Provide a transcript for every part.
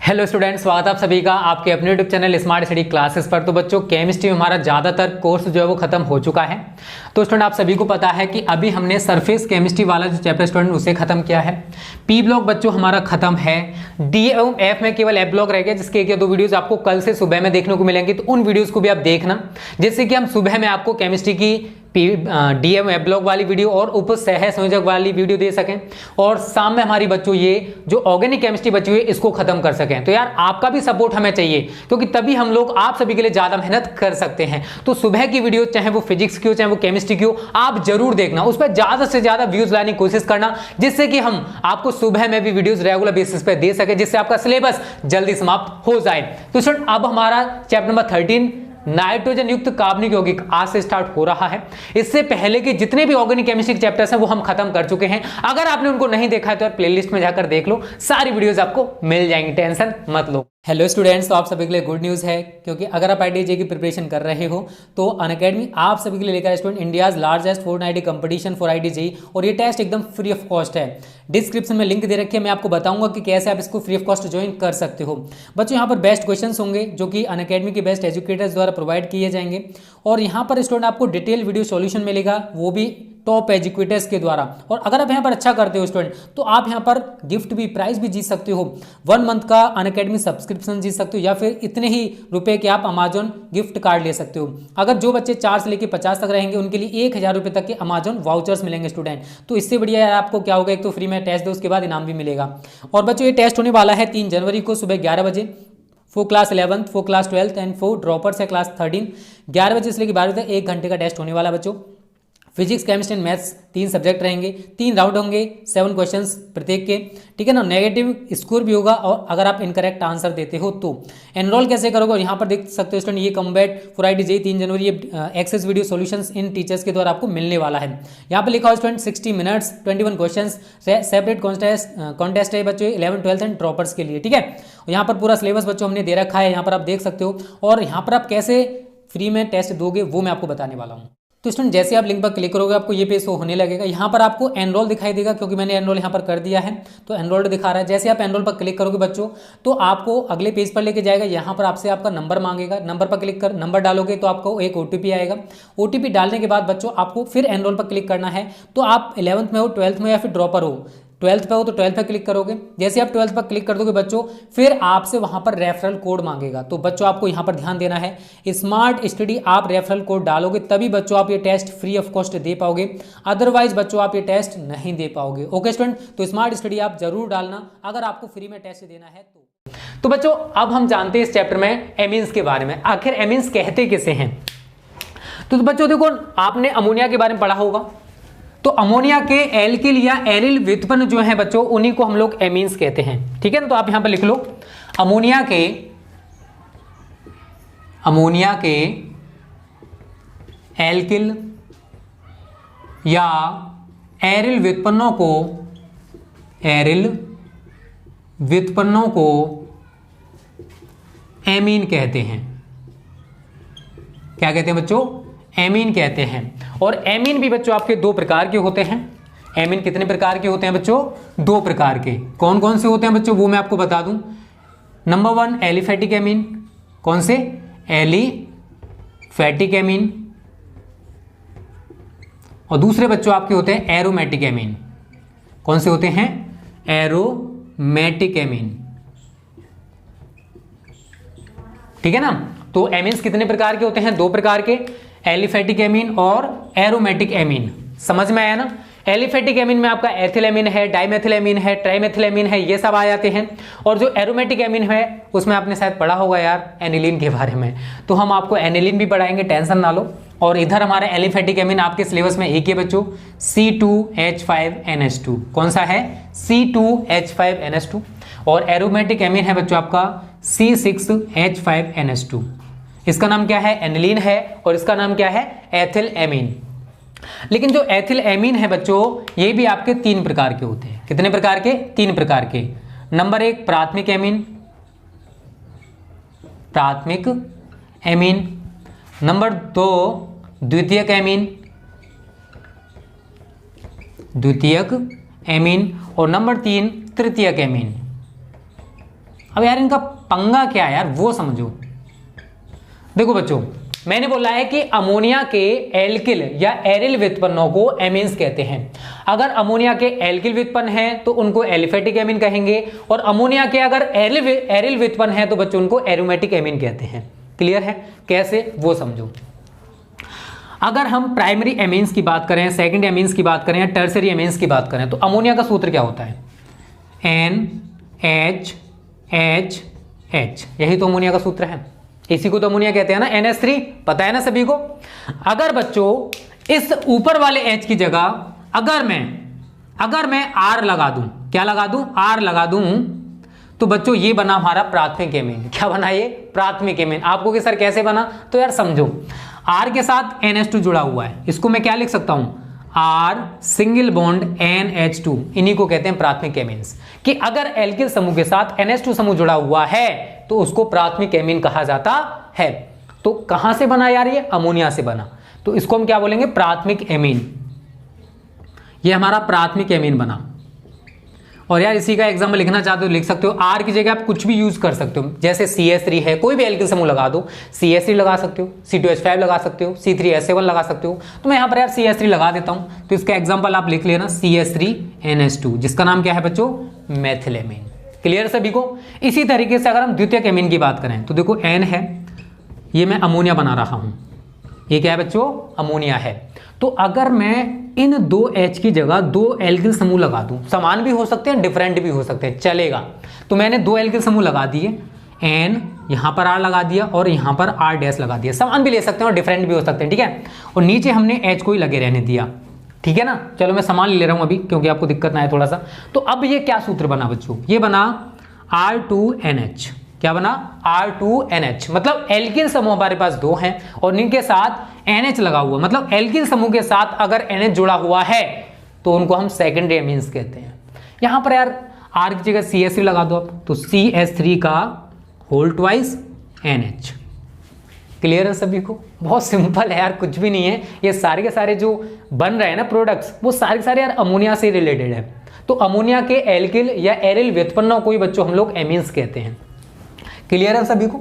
Hello students, स्वागत है आप सभी का आपके अपने YouTube channel smart study classes पर। तो बच्चों, केमिस्ट्री में हमारा ज़्यादातर कोर्स जो है वो खत्म हो चुका है। तो स्टूडेंट, आप सभी को पता है कि अभी हमने सरफेस केमिस्ट्री वाला जो चैप्टर स्टूडेंट उसे खत्म किया है। पी ब्लॉक बच्चों हमारा खत्म है। डी एवं एफ में केवल एफ ब्लॉक रह गया, जिसके एक या दो वीडियोज आपको कल से सुबह में देखने को मिलेंगे। तो उन वीडियोज़ को भी आप देखना, जिससे कि हम सुबह में आपको केमिस्ट्री की डी एम एफ ब्लॉक वाली वीडियो और उप सह संयोजक वाली वीडियो दे सकें, और शाम में हमारी बच्चों ये जो ऑर्गेनिक केमिस्ट्री बची हुई है इसको खत्म कर सकें। तो यार आपका भी सपोर्ट हमें चाहिए, क्योंकि तभी हम लोग आप सभी के लिए ज्यादा मेहनत कर सकते हैं। तो सुबह की वीडियो चाहे वो फिजिक्स की हो चाहे वो केमिस्ट्री की हो, आप जरूर देखना, उस पर ज्यादा से ज्यादा व्यूज लाने की कोशिश करना, जिससे कि हम आपको सुबह में भी वीडियोस रेगुलर बेसिस पे दे सके, जिससे आपका सिलेबस जल्दी समाप्त हो जाए। तो स्टूडेंट, अब हमारा चैप्टर नंबर 13 नाइट्रोजन युक्त कार्बनिक यौगिक आज से स्टार्ट हो रहा है। इससे पहले के जितने भी ऑर्गेनिक केमिस्ट्री के चैप्टर्स हैं वो हम खत्म कर चुके हैं। अगर आपने उनको नहीं देखा है तो यार प्लेलिस्ट में जाकर देख लो, सारी वीडियोस आपको मिल जाएंगी, टेंशन मत लो। हेलो स्टूडेंट्स, तो आप सभी के लिए गुड न्यूज़ है, क्योंकि अगर आप IIT की प्रिपरेशन कर रहे हो तो अनअकैडमी आप सभी के लिए लेकर student India's largest 490 competition for IIT JEE, और ये टेस्ट एकदम फ्री ऑफ कॉस्ट है। डिस्क्रिप्शन में लिंक दे रखी है, मैं आपको बताऊंगा कि कैसे आप इसको फ्री ऑफ कॉस्ट ज्वाइन कर सकते हो। बच्चों, यहाँ पर बेस्ट क्वेश्चन होंगे जो कि अनअकैडमी के बेस्ट एजुकेटर्स द्वारा प्रोवाइड किए जाएंगे, और यहाँ पर स्टूडेंट आपको डिटेल वीडियो सॉल्यूशन मिलेगा, वो भी टॉप एजुकेटर्स के द्वारा। और अगर आप यहाँ पर अच्छा करते हो स्टूडेंट, तो आप यहाँ पर गिफ्ट भी, प्राइस भी जीत सकते हो। 1 मंथ का अनअकैडमी सब्सक्रिप्शन जीत सकते हो, या फिर इतने ही रुपए के आप अमेजॉन गिफ्ट कार्ड ले सकते हो। अगर जो बच्चे 4 से लेकर 50 तक रहेंगे उनके लिए 1000 रुपये तक के अमेजॉन वाउचर्स मिलेंगे स्टूडेंट। तो इससे बढ़िया यार आपको क्या होगा, एक तो फ्री में टेस्ट दो, उसके बाद इनाम भी मिलेगा। और बच्चों, ये टेस्ट होने वाला है 3 जनवरी को सुबह 11 बजे for class 11th, for class 12th and for droppers है क्लास 13। 11 बजे से लेकर 12 बजे तक 1 घंटे का टेस्ट होने वाला है बच्चों। Physics, chemistry and maths 3 subject रहेंगे, 3 राउंड होंगे, 7 क्वेश्चंस प्रत्येक के, ठीक है ना। नेगेटिव स्कोर भी होगा, और अगर आप इनकरेक्ट आंसर देते हो तो एनरोल कैसे करोगे, और यहाँ पर देख सकते हो स्टूडेंट, ये कॉम्बैट फॉर IIT JEE 3 जनवरी ये access video solutions in teachers के द्वारा आपको मिलने वाला है। यहाँ पर लिखा हो student 60 minutes 21 question, separate contest है बच्चों 11th, 12th एंड ड्रॉपर्स के लिए, ठीक है। यहाँ पर पूरा सिलेबस बच्चों हमने दे रखा है, यहाँ पर आप देख सकते हो। और यहाँ पर आप कैसे फ्री में टेस्ट दोगे वो मैं आपको बताने वाला हूँ। तो स्टूडेंट, जैसे आप लिंक पर क्लिक करोगे आपको ये पेज शो होने लगेगा। यहाँ पर आपको एनरोल दिखाई देगा, क्योंकि मैंने एनरोल यहाँ पर कर दिया है, तो एनरोल्ड दिखा रहा है। जैसे आप एनरोल पर क्लिक करोगे बच्चों, तो आपको अगले पेज पर लेके जाएगा। यहाँ पर आपसे आपका नंबर मांगेगा, नंबर पर क्लिक कर नंबर डालोगे तो आपको एक OTP आएगा। OTP डालने के बाद बच्चों आपको फिर एनरोल पर क्लिक करना है। तो आप 11th में हो, 12th में, या फिर ड्रॉपर हो, 12th पे हो तो 12th पे क्लिक करोगे। जैसे आप 12th पर क्लिक कर दोगे बच्चों, फिर आपसे वहां पर रेफरल कोड मांगेगा। तो बच्चों आपको यहाँ पर ध्यान देना है, स्मार्ट स्टडी आप रेफरल कोड डालोगे तभी बच्चों आप ये टेस्ट फ्री ऑफ कॉस्ट दे पाओगे, अदरवाइज बच्चों आप ये टेस्ट नहीं दे पाओगे। ओके स्टूडेंट, तो स्मार्ट स्टडी आप जरूर डालना अगर आपको फ्री में टेस्ट देना है तो बच्चों, अब हम जानते हैं इस चैप्टर में एमीन्स के बारे में। आखिर एमीन्स कहते किसे हैं? तो बच्चों देखो, आपने अमोनिया के बारे में पढ़ा होगा। तो अमोनिया के एल्किल या एरिल व्युत्पन्न जो है बच्चों, उन्हीं को हम लोग एमीन्स कहते हैं, ठीक है ना। तो आप यहां पर लिख लो, अमोनिया के एल्किल या एरिल व्युत्पन्नों को एमीन कहते हैं। क्या कहते हैं बच्चों? एमीन कहते हैं। और एमीन भी बच्चों आपके 2 प्रकार के होते हैं। एमीन कितने प्रकार के होते हैं बच्चों? 2 प्रकार के। कौन कौन से होते हैं बच्चों, वो मैं आपको बता दूं। Number 1 aliphatic amine. कौन से? Aliphatic amine. और दूसरे बच्चों आपके होते हैं एरोमेटिक एमीन। कौन से होते हैं? एरोमेटिक एमीन, ठीक है ना। तो एमीन्स कितने प्रकार के होते हैं? 2 प्रकार के, एलिफेटिक एमीन और एरोमेटिक एमीन। समझ में आया ना। एलिफेटिक एमीन में आपका एथिल एमीन है, डाइमेथिल एमीन है, ट्राइमेथिल एमीन है, ये सब आ जाते हैं। और जो एरोमेटिक एमीन है उसमें आपने शायद पढ़ा होगा यार एनिलीन के बारे में, तो हम आपको एनिलीन भी पढ़ाएंगे, टेंशन ना लो। और इधर हमारा एलिफेटिक एमीन आपके सिलेबस में एक ही बच्चों, C2H5NH2। कौन सा है? C2H5NH2। और एरोमेटिक एमीन है बच्चों आपका C6H5NH2। इसका नाम क्या है? एनिलीन है, और इसका नाम क्या है? Ethyl amine. लेकिन जो एथिल एमीन है बच्चों, ये भी आपके 3 प्रकार के होते हैं। कितने प्रकार के? 3 प्रकार के। नंबर 1 प्राथमिक एमीन। नंबर 2 द्वितीयक एमीन। और नंबर 3 तृतीयक एमीन। अब यार इनका पंगा क्या है यार वो समझो। देखो बच्चों, मैंने बोला है कि अमोनिया के एल्किल या एरिल व्युत्पन्नों को एमीन्स कहते हैं। अगर अमोनिया के एल्किल व्युत्पन्न है तो उनको एलिफेटिक एमीन कहेंगे, और अमोनिया के अगर एरिल व्युत्पन्न है तो बच्चों उनको एरोमेटिक एमीन कहते हैं। क्लियर है? कैसे वो समझो। अगर हम प्राइमरी एमीन्स की बात करें, सेकेंडरी एमीन्स की बात करें या टर्सरी एमीन्स की बात करें, तो अमोनिया का सूत्र क्या होता है? NH, यही तो अमोनिया का सूत्र है। इसी को तो अमोनिया कहते हैं ना, NH3, पता है ना सभी को। अगर बच्चों इस ऊपर वाले H की जगह अगर मैं R लगा दूं, क्या लगा दूं? R लगा दूं, तो बच्चों ये बना हमारा प्राथमिक एमीन। क्या बना ये? प्राथमिक एमीन। आपको कि सर कैसे बना? तो यार समझो, R के साथ NH2 जुड़ा हुआ है, इसको मैं क्या लिख सकता हूं? R सिंगल बॉन्ड NH2, इन्हीं को कहते हैं प्राथमिक एमीन्स। कि अगर एल्किल समूह के साथ NH2 समूह जुड़ा हुआ है तो उसको प्राथमिक एमीन कहा जाता है। तो कहां से बना यार? ये अमोनिया से बना, तो इसको हम क्या बोलेंगे? प्राथमिक एमीन। ये हमारा प्राथमिक एमीन बना। और यार इसी का एग्जाम्पल लिखना चाहते हो लिख सकते हो। R की जगह आप कुछ भी यूज कर सकते हो, जैसे CH3 है, कोई भी एल्किल समूह लगा दो, CH3 लगा सकते हो, C2H5 लगा सकते हो, C3H7 लगा सकते हो। तो मैं यहाँ पर यार CH3 लगा देता हूँ, तो इसका एग्जाम्पल आप लिख लेना CH3NH2, जिसका नाम क्या है बच्चों? मेथिलेमीन। क्लियर सभी को? इसी तरीके से अगर हम द्वितीयक एमीन की बात करें तो देखो N है, ये मैं अमोनिया बना रहा हूं, ये क्या है बच्चों? अमोनिया है। तो अगर मैं इन दो H की जगह दो एल्किल समूह लगा दूं, समान भी हो सकते हैं, डिफरेंट भी हो सकते हैं, चलेगा। तो मैंने दो एल्किल समूह लगा दिए, N यहां पर R लगा दिया और यहां पर R डैश लगा दिया। समान भी ले सकते हैं और डिफरेंट भी हो सकते हैं, ठीक है। और नीचे हमने H को ही लगे रहने दिया, ठीक है ना। चलो मैं समान ले रहा हूं अभी, क्योंकि आपको दिक्कत ना है थोड़ा सा। तो अब ये क्या सूत्र बना बच्चों? ये बना R2NH। क्या बना? R2NH, मतलब एल्किल समूह हमारे पास दो हैं और इनके साथ NH लगा हुआ, मतलब एल्किल समूह के साथ अगर NH जुड़ा हुआ है तो उनको हम सेकेंडरी एमीन्स कहते हैं। यहां पर यार R की जगह CH3 लगा दो आप, तो CH3 का होल ट्वाइस NH। क्लियर है सभी को? बहुत सिंपल है यार, कुछ भी नहीं है। ये सारे के सारे जो बन रहे हैं ना प्रोडक्ट्स, वो सारे के सारे यार अमोनिया से रिलेटेड है। तो अमोनिया के एल्किल या एरिल व्युत्पन्नों को ही बच्चों हम लोग एमीन्स कहते हैं। क्लियर है सभी को?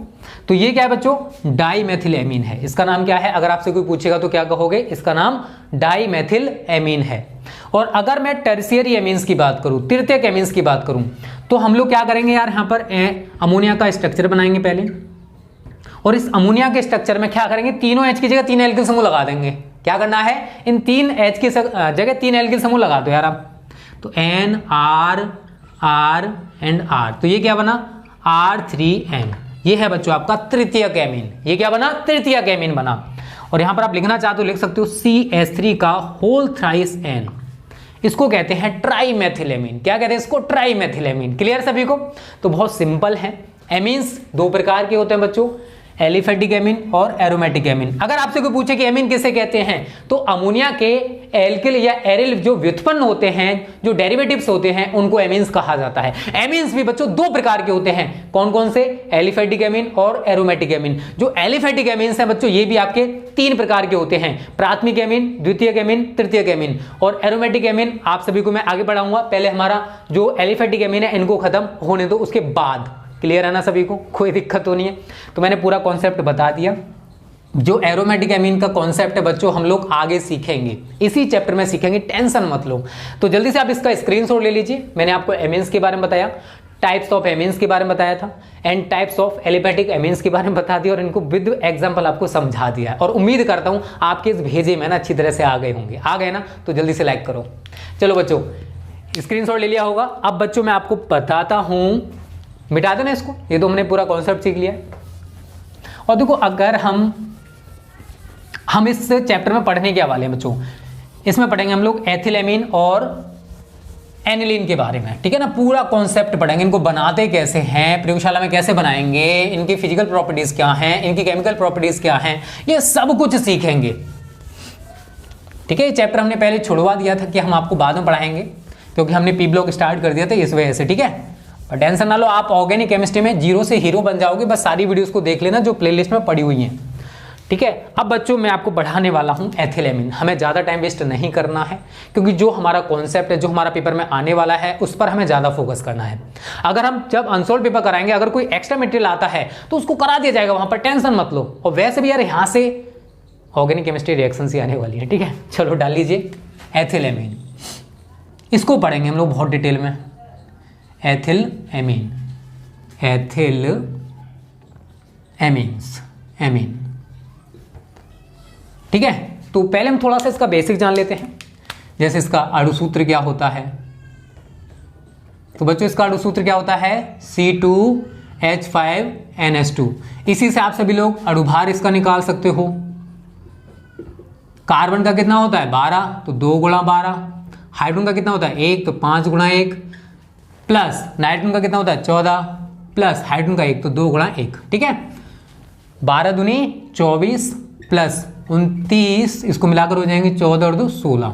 तो ये क्या है बच्चों? डाईमेथिल एमीन है। इसका नाम क्या है? अगर आपसे कोई पूछेगा तो क्या कहोगे? इसका नाम डाईमेथिल एमीन है। और अगर मैं टर्शियरी एमीन्स की बात करूं, तृतीयक एमीन्स की बात करूं, तो हम लोग क्या करेंगे यार? यहां पर अमोनिया का स्ट्रक्चर बनाएंगे पहले, और इस अमोनिया के स्ट्रक्चर में क्या करेंगे? तीनों H की जगह तीन एल्किल समूह लगा देंगे। क्या करना है? इन तीन H की जगह तीन एल्किल समूह लगा दो यार आप। तो N R R and R, तो ये क्या बना? R3N। ये है बच्चों आपका तृतीयक एमीन। ये क्या बना? तृतीयक एमीन बना। और यहां पर आप लिखना चाहते हो लिख सकते हो CH3 का होल थ्राइस N। इसको कहते हैं ट्राईमेथिलेमीन। क्या कहते हैं इसको? ट्राईमेथिलेमीन। क्लियर सभी को? तो बहुत सिंपल है। एमीन्स दो प्रकार के होते हैं बच्चों, एलिफेटिक एमीन और एरोमेटिक एमीन। अगर आपसे कोई पूछे कि एमीन किसे कहते हैं, तो अमोनिया के एल्किल या एरिल जो व्युत्पन्न होते हैं, जो डेरिवेटिव्स होते हैं, उनको एमीन्स कहा जाता है। एमीन्स भी बच्चों दो प्रकार के होते हैं। कौन कौन से? एलिफेटिक एमीन और एरोमेटिक एमीन। जो एलिफेटिक एमीन्स हैं बच्चों, ये भी आपके तीन प्रकार के होते हैं, प्राथमिक एमीन, द्वितीयक एमीन, तृतीयक एमीन। और एरोमेटिक एमीन आप सभी को मैं आगे बढ़ाऊंगा। पहले हमारा जो एलिफेटिक एमीन है इनको खत्म होने दो, उसके बाद। क्लियर है ना सभी को? कोई दिक्कत तो नहीं है? तो मैंने पूरा कॉन्सेप्ट बता दिया। जो एरोमेटिक एमीन का कॉन्सेप्ट है बच्चों, हम लोग आगे सीखेंगे, इसी चैप्टर में सीखेंगे, टेंशन मत लो। तो जल्दी से आप इसका स्क्रीनशॉट ले लीजिए। मैंने आपको एमीन्स के बारे में बताया, टाइप्स ऑफ एमीन्स के बारे में बताया था, and types of aliphatic amines के बारे में बता दिया, और इनको विद एग्जाम्पल आपको समझा दिया है। और उम्मीद करता हूं आपके इस भेजे में ना अच्छी तरह से आ गए होंगे। आ गए ना? तो जल्दी से लाइक करो। चलो बच्चों, स्क्रीनशॉट ले लिया होगा। अब बच्चों मैं आपको बताता हूं, मिटा देना इसको, ये तो हमने पूरा कॉन्सेप्ट सीख लिया। और देखो, अगर हम इस चैप्टर में पढ़ने के वाले हैं बच्चों, इसमें पढ़ेंगे हम लोग एथिलेमीन और एनिलीन के बारे में, ठीक है ना। पूरा कॉन्सेप्ट पढ़ेंगे, इनको बनाते कैसे हैं, प्रयोगशाला में कैसे बनाएंगे, इनकी फिजिकल प्रॉपर्टीज क्या हैं, इनकी केमिकल प्रॉपर्टीज क्या हैं, ये सब कुछ सीखेंगे, ठीक है। ये चैप्टर हमने पहले छुड़वा दिया था कि हम आपको बाद में पढ़ाएंगे, क्योंकि हमने पी ब्लॉक स्टार्ट कर दिया था इस वजह से, ठीक है। पर टेंशन ना लो, आप ऑर्गेनिक केमिस्ट्री में जीरो से हीरो बन जाओगे। बस सारी वीडियोस को देख लेना जो प्लेलिस्ट में पड़ी हुई हैं, ठीक है। अब बच्चों मैं आपको बढ़ाने वाला हूं एथिलेमिन। हमें ज़्यादा टाइम वेस्ट नहीं करना है, क्योंकि जो हमारा कॉन्सेप्ट है, जो हमारा पेपर में आने वाला है, उस पर हमें ज़्यादा फोकस करना है। अगर हम जब अनसोल्व पेपर कराएंगे, अगर कोई एक्स्ट्रा मटेरियल आता है तो उसको करा दिया जाएगा, वहां पर टेंशन मत लो। और वैसे भी यार यहाँ से ऑर्गेनिक केमिस्ट्री रिएक्शन ही आने वाली है, ठीक है। चलो डाल लीजिए एथिलेमिन, इसको पढ़ेंगे हम लोग बहुत डिटेल में। एथिलेमिन, एमीन्स, एमीन, ठीक है। तो पहले हम थोड़ा सा इसका बेसिक जान लेते हैं। जैसे इसका अणुसूत्र क्या होता है, तो बच्चों इसका अणुसूत्र क्या होता है, C2H5NH2। इसी से आप सभी लोग अणुभार इसका निकाल सकते हो। कार्बन का कितना होता है 12, तो 2 गुणा 12। हाइड्रोजन का कितना होता है 1, तो 5 गुणा 1, प्लस नाइट्रोजन का कितना होता है 14, प्लस हाइड्रोजन का 1, तो 2 गुणा 1, ठीक है। 12 दूनी 24 प्लस 29, इसको मिलाकर हो जाएंगे 14 और 2 16,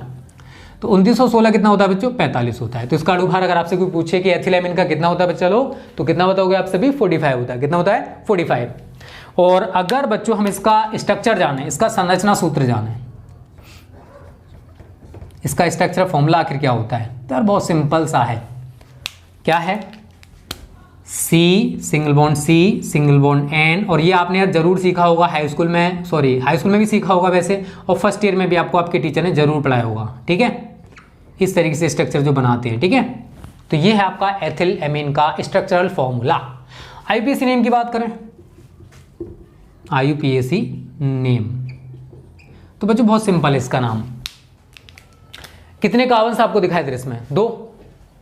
तो 29 और 16 कितना होता है बच्चों 45 होता है। तो इसका अणुभार अगर आपसे कोई पूछे कि एथिलेमिन का कितना होता है बच्चा लोग, तो कितना बताओगे आप सभी 45 होता है। कितना होता है 45। और अगर बच्चों हम इसका स्ट्रक्चर जाने, इसका संरचना सूत्र जाने, इसका स्ट्रक्चर फॉर्मूला आखिर क्या होता है, तो यार बहुत सिंपल सा है। क्या है, C single bond C single bond N। और ये आपने यार जरूर सीखा होगा हाई स्कूल में, सॉरी हाई स्कूल में भी सीखा होगा वैसे, और फर्स्ट ईयर में भी आपको आपके टीचर ने जरूर पढ़ाया होगा, ठीक है। इस तरीके से स्ट्रक्चर जो बनाते हैं, ठीक है। तो ये है आपका एथिलेमिन का स्ट्रक्चरल फॉर्मूला। IUPAC नेम की बात करें, IUPAC नेम, तो बच्चों बहुत सिंपल है इसका नाम। कितने कार्बन आपको दिखाई दे रहे इसमें 2,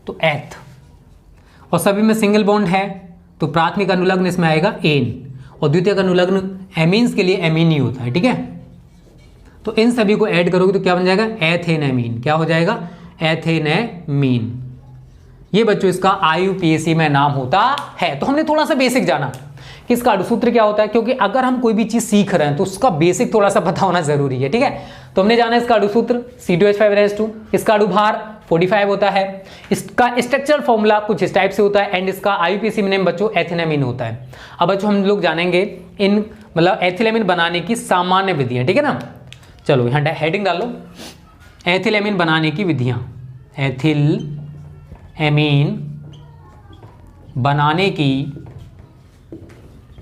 तो एथ, और सभी में सिंगल बॉन्ड है, तो प्राथमिक अनुलग्न इसमें आएगा एन, और द्वितीयक अनुलग्न एमीन्स के लिए एमीन ही होता है, ठीक है। तो इन सभी को ऐड करोगे तो क्या बन जाएगा एथेनामीन। क्या हो जाएगा एथेनामीन। ये बच्चों इसका IUPAC में नाम होता है। तो हमने थोड़ा सा बेसिक जाना कि इसका अणुसूत्र क्या होता है, क्योंकि अगर हम कोई भी चीज सीख रहे हैं तो उसका बेसिक थोड़ा सा पता होना जरूरी है, ठीक है। तो हमने जाना इसका अणुसूत्र C2H5NH2, इसका अणुभार 45 होता है, इसका स्ट्रक्चरल फॉर्मूला कुछ इस टाइप से होता है, एंड इसका IUPAC नेम बच्चों एथिलेमिन होता है। अब बच्चों हम लोग जानेंगे इन मतलब एथिलेमिन बनाने की सामान्य विधियां, ठीक है ना। चलो यहाँ हेडिंग डालो, एथिलेमिन बनाने की विधियां। एथिलेमिन बनाने की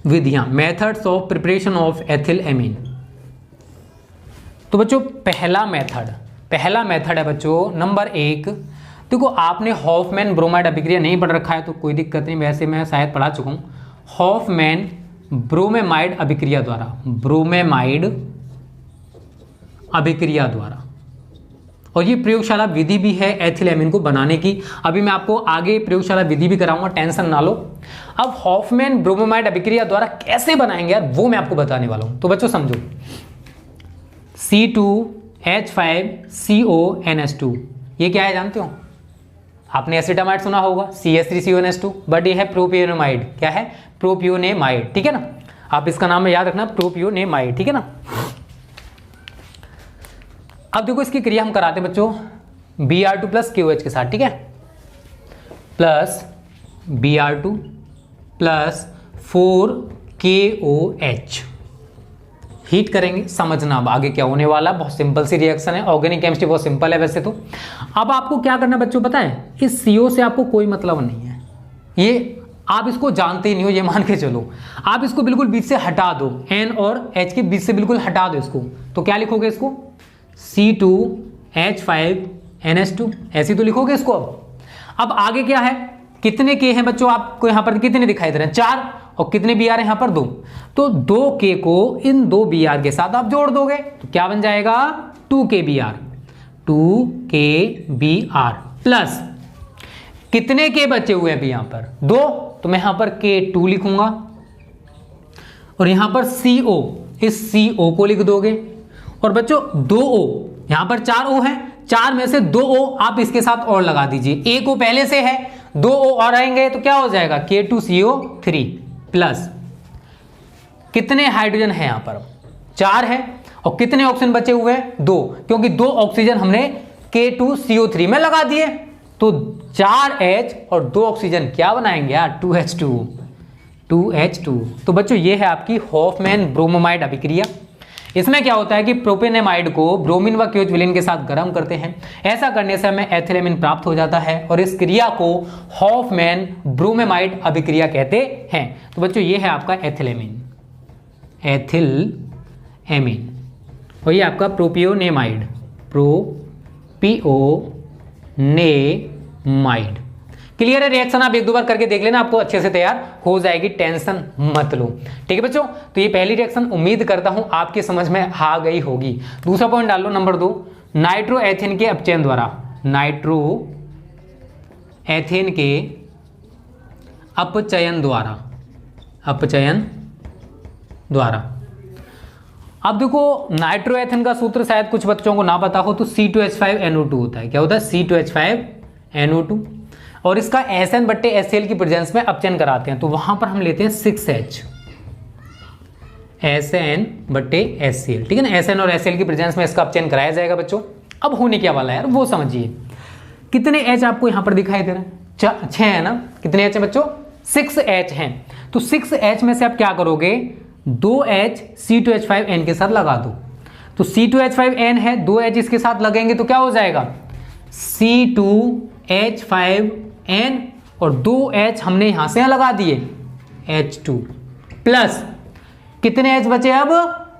विधियां, methods of preparation of ethylamine. तो बच्चों पहला मेथड है बच्चों नंबर 1। देखो आपने हॉफमैन ब्रोमाइड अभिक्रिया नहीं पढ़ रखा है तो कोई दिक्कत नहीं, वैसे मैं शायद पढ़ा चुका हूँ। हॉफमैन ब्रोमेमाइड अभिक्रिया द्वारा, ब्रोमेमाइड अभिक्रिया द्वारा, और ये प्रयोगशाला विधि भी है एथिलेमिन को बनाने की। अभी मैं आपको आगे प्रयोगशाला विधि भी कराऊंगा, टेंशन ना लो। अब हॉफमैन ब्रोमेमाइड अभिक्रिया द्वारा कैसे बनाएंगे यार, वो मैं आपको बताने वाला हूं। तो बच्चों समझो, C2H5CONH2 ये क्या है जानते हो, आपने एसिटामाइड सुना होगा CH3CONH2, बट ये है प्रोपियोनेमाइड। क्या है प्रोपियोनेमाइड, ठीक है ना। आप इसका नाम याद रखना प्रोपियोनेमाइड, ठीक है ना। अब देखो इसकी क्रिया हम कराते हैं बच्चों Br2 प्लस KOH के साथ, ठीक है, plus Br2 plus 4KOH heat करेंगे। समझना अब आगे क्या होने वाला, बहुत सिंपल सी रिएक्शन है। ऑर्गेनिक केमिस्ट्री बहुत सिंपल है वैसे तो। अब आपको क्या करना बच्चों पता है, इस CO से आपको कोई मतलब नहीं है, ये आप इसको जानते ही नहीं हो, ये मान के चलो। आप इसको बिल्कुल बीच से हटा दो, N और H के बीच से बिल्कुल हटा दो इसको, तो क्या लिखोगे इसको C2H5NH2 ऐसे तो लिखोगे इसको। अब आगे क्या है, कितने K हैं बच्चों, आपको यहां पर कितने दिखाई दे रहे हैं 4, और कितने Br है यहां पर 2, तो 2K को इन 2 Br के साथ आप जोड़ दोगे तो क्या बन जाएगा 2KBr, 2KBr प्लस कितने K बचे हुए हैं अभी यहां पर 2, तो मैं यहां पर K2 लिखूंगा, और यहां पर CO, इस CO को लिख दोगे। और बच्चों 2O, यहां पर 4O है, 4 में से 2O आप इसके साथ और लगा दीजिए, एक O पहले से है, 2O और आएंगे तो क्या हो जाएगा K2CO3 प्लस कितने हाइड्रोजन है यहां पर 4 है, और कितने ऑक्सीजन बचे हुए हैं 2, क्योंकि 2 ऑक्सीजन हमने K2CO3 में लगा दिए, तो 4H और 2 ऑक्सीजन क्या बनाएंगे यार 2H2। तो बच्चों ये है आपकी हॉफमैन ब्रोमोमाइड अभिक्रिया। इसमें क्या होता है कि प्रोपेनेमाइड को ब्रोमीन व क्योच के साथ गर्म करते हैं। ऐसा करने से हमें एथिलेमिन प्राप्त हो जाता है और इस क्रिया को हॉफमैन ब्रोमेमाइड अभिक्रिया कहते हैं। तो बच्चों ये है आपका एथिलेमिन, एथिलेमिन, और ये आपका प्रोपियोनेमाइड, प्रोपियोनेमाइड। क्लियर है? रिएक्शन आप एक दो बार करके देख लेना, आपको अच्छे से तैयार हो जाएगी, टेंशन मत लो। ठीक है बच्चों, तो ये पहली रिएक्शन उम्मीद करता हूं आपकी समझ में आ गई होगी। दूसरा पॉइंट डाल लो, नंबर 2, नाइट्रोएथेन के अपचयन द्वारा, नाइट्रोएथेन के अपचयन द्वारा, अपचयन द्वारा। अब देखो नाइट्रोएथेन का सूत्र शायद कुछ बच्चों को ना पता हो, तो C2H5NO2 होता है। क्या होता है? C2H5NO2, और इसका SN/HCl की प्रेजेंस में अपचयन कराते हैं, तो वहां पर हम लेते हैं 6H, SN/HCl। ठीक है ना, SN और HCl की प्रेजेंस में इसका अपचयन कराया जाएगा बच्चों। अब होने क्या वाला है यार वो समझिए। कितने H आपको यहां पर दिखाई दे रहे हैं? 6 है ना। कितने H है बच्चों? 6H हैं। तो 6H में से आप क्या करोगे? 2H C2H5N के साथ लगा दो। तो C2H5N है, 2H इसके साथ लगेंगे तो क्या हो जाएगा? C2H5N, और 2H हमने यहां से यहां लगा दिए, H2 प्लस कितने H बचे अब?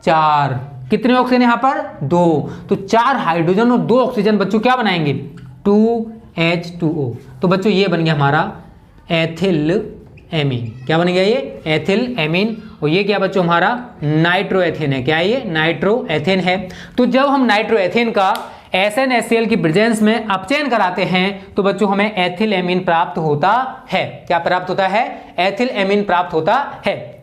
4। कितने ऑक्सीजन यहां पर? 2। तो 4 हाइड्रोजन और 2 ऑक्सीजन बच्चों क्या बनाएंगे? 2H2O। तो बच्चों ये बन गया हमारा एथिलेमीन। क्या बन गया ये? एथिलेमीन। और ये क्या बच्चों? हमारा नाइट्रोएथेन है। क्या है ये? नाइट्रोएथेन है। तो जब हम नाइट्रोएथेन का SnHCl की प्रेजेंस में अपचयन कराते हैं तो बच्चों हमें एथिलेमीन प्राप्त होता है। क्या प्राप्त होता है? एथिलेमीन प्राप्त होता है।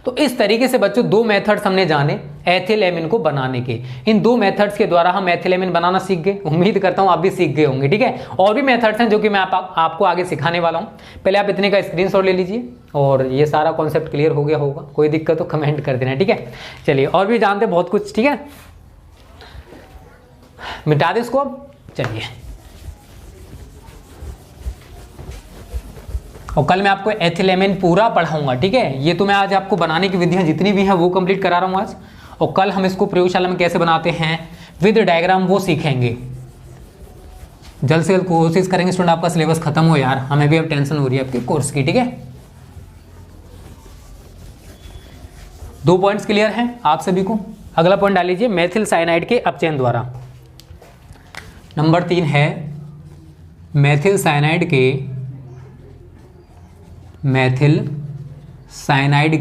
तो इस तरीके से बच्चों 2 मेथड्स हमने जाने एथिलेमीन को बनाने के। इन 2 मेथड्स के द्वारा हम एथिलेमीन बनाना सीख गए। उम्मीद करता हूं आप भी सीख गए होंगे। ठीक है, और भी मेथड्स हैं जो कि मैं आपको आगे सिखाने वाला हूं। पहले आप इतने का स्क्रीनशॉट ले लीजिए, और ये सारा कॉन्सेप्ट क्लियर हो गया होगा। कोई दिक्कत तो कमेंट कर देना। ठीक है, चलिए और भी जानते हैं बहुत कुछ। ठीक है, मिटा दे इसको अब। चलिए, और कल मैं आपको एथिलेमीन पूरा पढ़ाऊंगा। ठीक है, ये तो मैं आज आपको बनाने की विधियां जितनी भी हैं वो कंप्लीट करा रहा हूं आज, और कल हम इसको प्रयोगशाला में कैसे बनाते हैं विद डायग्राम वो सीखेंगे। जल्द से जल्द कोशिश करेंगे स्टूडेंट आपका सिलेबस खत्म हो यार, हमें भी अब टेंशन हो रही है आपके कोर्स की। ठीक है, 2 पॉइंट्स क्लियर हैं आप सभी को। अगला पॉइंट डाल लीजिए, मेथिल साइनाइड के अपचयन द्वारा। नंबर 3 है मेथिल साइनाइड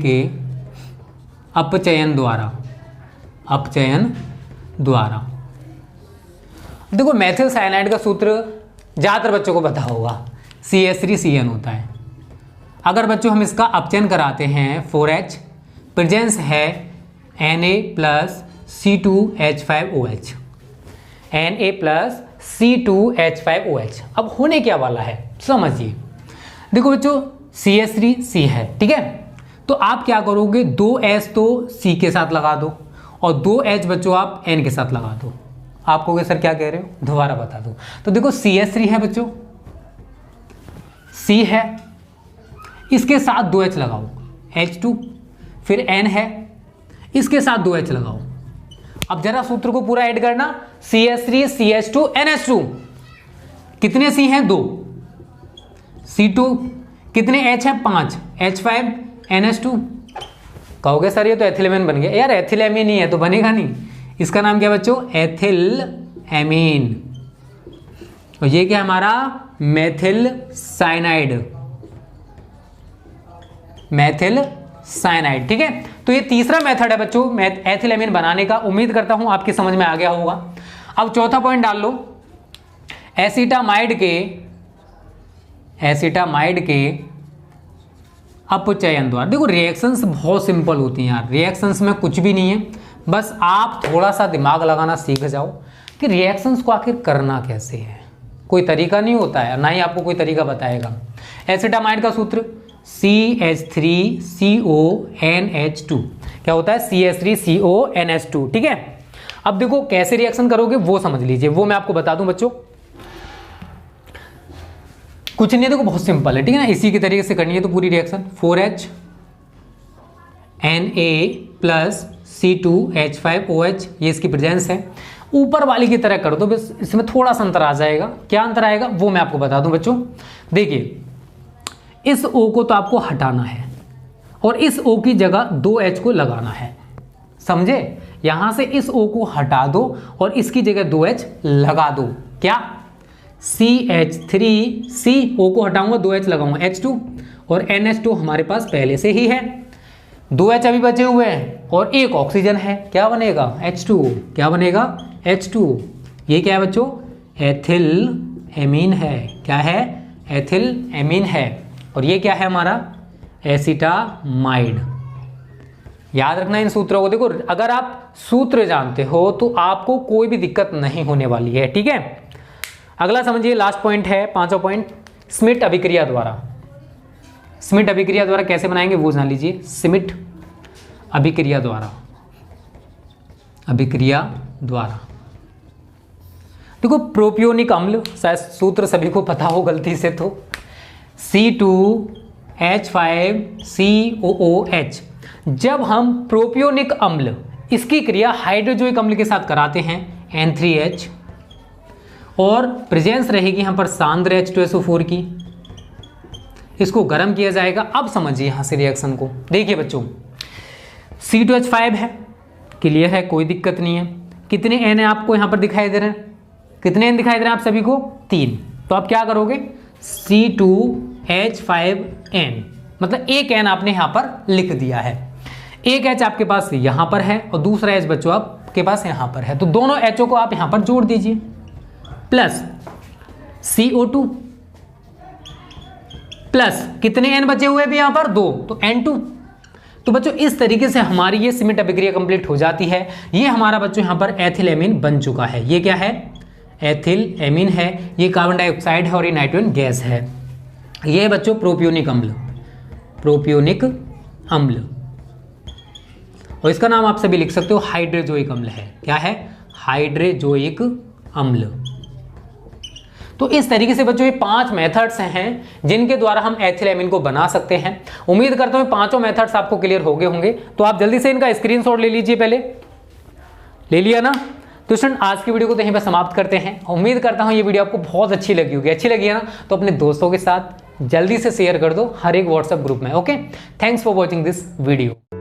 के अपचयन द्वारा, अपचयन द्वारा। देखो मेथिल साइनाइड का सूत्र ज़्यादातर बच्चों को पता होगा, CH3CN होता है। अगर बच्चों हम इसका अपचयन कराते हैं 4H, प्रेजेंस है Na+C2H5OH, Na+C2H5OH। अब होने क्या वाला है समझिए। देखो बच्चों CH3C है, ठीक है, तो आप क्या करोगे? 2H तो C के साथ लगा दो, और 2H बच्चों आप N के साथ लगा दो। आपको क्या सर क्या कह रहे हो? दोबारा बता दो। तो देखो CH3 है बच्चों, C है, इसके साथ 2H लगाओ, H2, फिर N है, इसके साथ 2H लगाओ। अब जरा सूत्र को पूरा ऐड करना, CH3 CH2 NH2। कितने C हैं? 2। C2 कितने H है? 5, H5 NH2। कहोगे सर ये तो एथिलेमीन बन गया। यार एथिलेमीन ही है तो बनेगा नहीं। इसका नाम क्या बच्चों? एथिलेमीन। और ये क्या हमारा? Methyl cyanide, methyl cyanide. ठीक है, तो ये तीसरा मेथड है बच्चों एथिलेमीन बनाने का। उम्मीद करता हूं आपकी समझ में आ गया होगा। अब चौथा पॉइंट डाल लो, एसिटामाइड के अपचयन द्वारा। देखो रिएक्शंस बहुत सिंपल होती हैं यार, रिएक्शंस में कुछ भी नहीं है, बस आप थोड़ा सा दिमाग लगाना सीख जाओ कि रिएक्शंस को आखिर करना कैसे है। कोई तरीका नहीं होता है, ना ही आपको कोई तरीका बताएगा। एसिटामाइड का सूत्र CH3CONH2। क्या होता है? CH3CONH2। ठीक है, अब देखो कैसे रिएक्शन करोगे वो समझ लीजिए, वो मैं आपको बता दूं बच्चों। कुछ नहीं, देखो बहुत सिंपल है। ठीक है ना, इसी की तरीके से करनी है तो पूरी रिएक्शन। 4H Na+ C2H5OH, ये इसकी प्रेजेंस है। ऊपर वाली की तरह कर दो, बस इसमें थोड़ा सा अंतर आ जाएगा। क्या अंतर आएगा वो मैं आपको बता दूं बच्चों। देखिए, इस O को तो आपको हटाना है और इस O की जगह 2H को लगाना है, समझे? यहां से इस O को हटा दो और इसकी जगह 2H लगा दो। क्या? CH3, O को हटाऊंगा, 2H लगाऊंगा, H2 और NH2 हमारे पास पहले से ही है, 2H अभी बचे हुए हैं और एक ऑक्सीजन है। क्या बनेगा? H2। क्या बनेगा? H2। ये क्या है बच्चों? एथिल एमीन है। क्या है? एथिल एमीन है। और ये क्या है हमारा? एसिटामाइड। याद रखना इन सूत्रों को। देखो, अगर आप सूत्र जानते हो तो आपको कोई भी दिक्कत नहीं होने वाली है, ठीक है। अगला समझिए, लास्ट पॉइंट है, 5वां पॉइंट, स्मिट अभिक्रिया द्वारा। स्मिट अभिक्रिया द्वारा कैसे बनाएंगे वो जान लीजिए। स्मिट अभिक्रिया द्वारा, अभिक्रिया द्वारा देखो, प्रोपियोनिक अम्ल, शायद सूत्र सभी को पता हो गलती से तो, C2H5COOH। जब हम प्रोपियोनिक अम्ल, इसकी क्रिया हाइड्रोजोइक अम्ल के साथ कराते हैं, N3H, और प्रेजेंस रहेगी यहां पर सांद्र H2SO4 की, इसको गर्म किया जाएगा। अब समझिए यहां से रिएक्शन को। देखिए बच्चों, C2H5 है, क्लियर है, कोई दिक्कत नहीं है। कितने N है आपको यहां पर दिखाई दे रहे हैं? कितने N दिखाई दे रहे हैं आप सभी को? 3। तो आप क्या करोगे? C2H5N, मतलब एक N आपने यहां पर लिख दिया है। एक H आपके पास यहां पर है और दूसरा H बच्चों आपके पास यहां पर है, तो दोनों H को आप यहां पर जोड़ दीजिए, प्लस CO2 प्लस कितने N बचे हुए भी यहां पर? 2, तो N2। तो बच्चों इस तरीके से हमारी ये स्मिट अभिक्रिया कंप्लीट हो जाती है। ये हमारा बच्चों यहां पर एथिल एमीन बन चुका है। ये क्या है? एथिल एमीन है। ये कार्बन डाइऑक्साइड है और ये नाइट्रोजन गैस है। ये है बच्चों प्रोपियोनिक अम्ल, प्रोपियोनिक अम्ल, और इसका नाम आप सभी लिख सकते हो हाइड्रोजोइक अम्ल है। क्या है? हाइड्रोजोइक अम्ल। तो इस तरीके से बच्चों ये 5 मेथड्स हैं जिनके द्वारा हम एथिल एमीन को बना सकते हैं। उम्मीद करता हूं पांचों मेथड्स आपको क्लियर हो गए होंगे। तो आप जल्दी से इनका स्क्रीनशॉट ले लीजिए। पहले ले लिया ना? तो स्टूडेंट, आज की वीडियो को यहीं पर समाप्त करते हैं। उम्मीद करता हूं ये वीडियो आपको बहुत अच्छी लगी होगी। अच्छी लगी है ना? तो अपने दोस्तों के साथ जल्दी से शेयर कर दो हर एक व्हाट्सएप ग्रुप में। Okay, thanks for watching this video.